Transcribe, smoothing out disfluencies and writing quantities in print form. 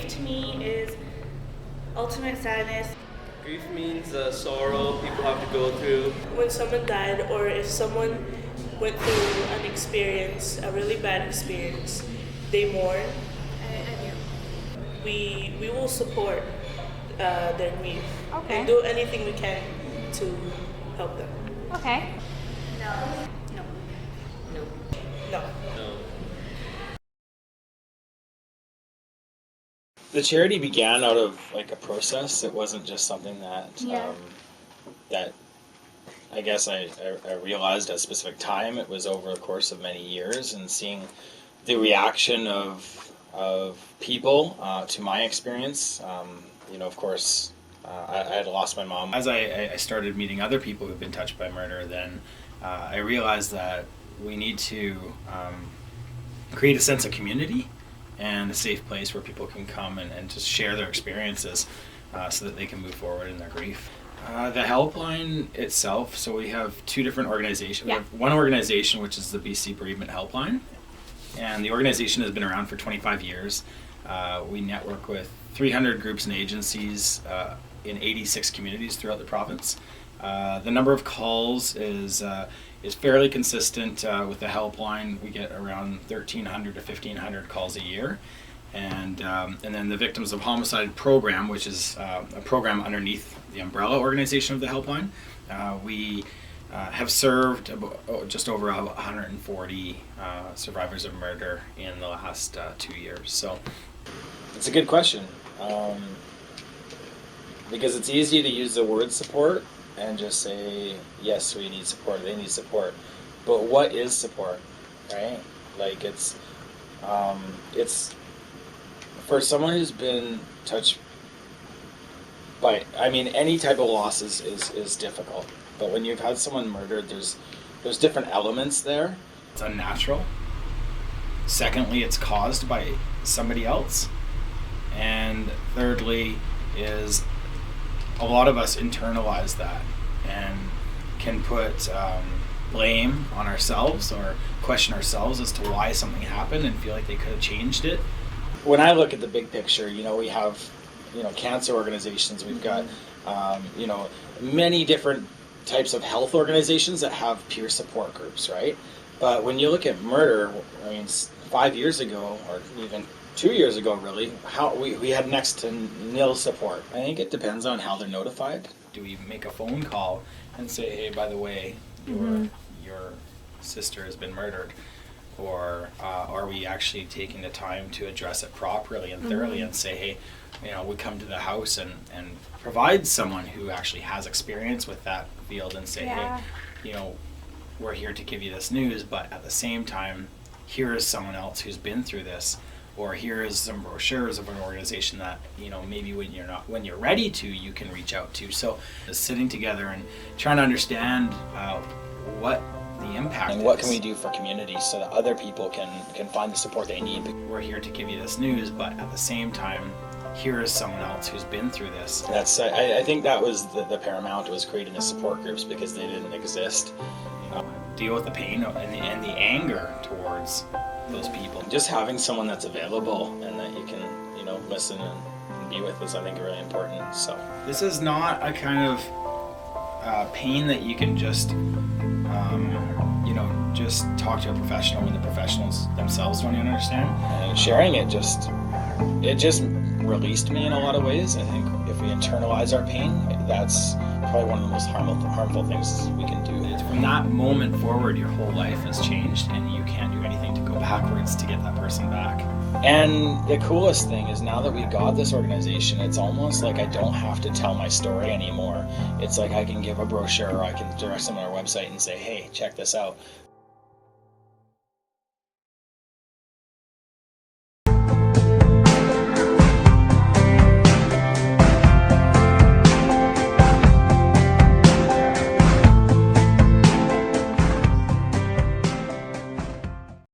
grief to me is ultimate sadness. Grief means sorrow people have to go through. When someone died, or if someone went through an experience, a really bad experience, they mourn. We will support their grief and do anything we can to help them. Okay. No. No. The charity began out of like a process. It wasn't just something that that I guess I realized at a specific time. It was over the course of many years, and seeing the reaction of people to my experience. Of course, I had lost my mom. As I started meeting other people who've been touched by murder, then I realized that we need to create a sense of community and a safe place where people can come and just share their experiences so that they can move forward in their grief. The helpline itself, so we have two different organizations. We have one organization, which is the BC Bereavement Helpline, and the organization has been around for 25 years. We network with 300 groups and agencies in 86 communities throughout the province. The number of calls is fairly consistent with the helpline. We get around 1,300 to 1,500 calls a year, and then the Victims of Homicide program, which is a program underneath the umbrella organization of the helpline. We have served just over 140 survivors of murder in the last 2 years. So it's a good question, because it's easy to use the word support and just say, yes, we need support, they need support. But what is support, right? Like it's for someone who's been touched by, any type of loss is difficult. But when you've had someone murdered, there's different elements there. It's unnatural. Secondly, it's caused by somebody else. And thirdly is a lot of us internalize that and can put blame on ourselves or question ourselves as to why something happened and feel like they could have changed it. When I look at the big picture, we have, cancer organizations, we've got, many different types of health organizations that have peer support groups, right? But when you look at murder, 5 years ago, or even 2 years ago, really, we had next to nil support. I think it depends on how they're notified. Do we make a phone call and say, hey, by the way, your sister has been murdered? Or are we actually taking the time to address it properly and thoroughly and say, hey, we come to the house and provide someone who actually has experience with that field and say, hey, we're here to give you this news, but at the same time, here is someone else who's been through this, or here is some brochures of an organization that maybe when you're ready to, you can reach out to. So sitting together and trying to understand what the impact and what can we do for communities so that other people can find the support they need. We're here to give you this news, but at the same time, here is someone else who's been through this. That's I think that was the paramount, was creating the support groups, because they didn't exist. Deal with the pain and the anger towards those people. Just having someone that's available and that you can listen and be with is, I think, really important. So this is not a kind of pain that you can just just talk to a professional when the professionals themselves don't even understand. And sharing it just released me in a lot of ways. I think if we internalize our pain, that's probably one of the most harmful things we can do. From that moment forward, your whole life has changed, and you can't do anything to go backwards to get that person back. And the coolest thing is, now that we got this organization, it's almost like I don't have to tell my story anymore. It's like I can give a brochure, or I can direct them on our website and say, hey, check this out.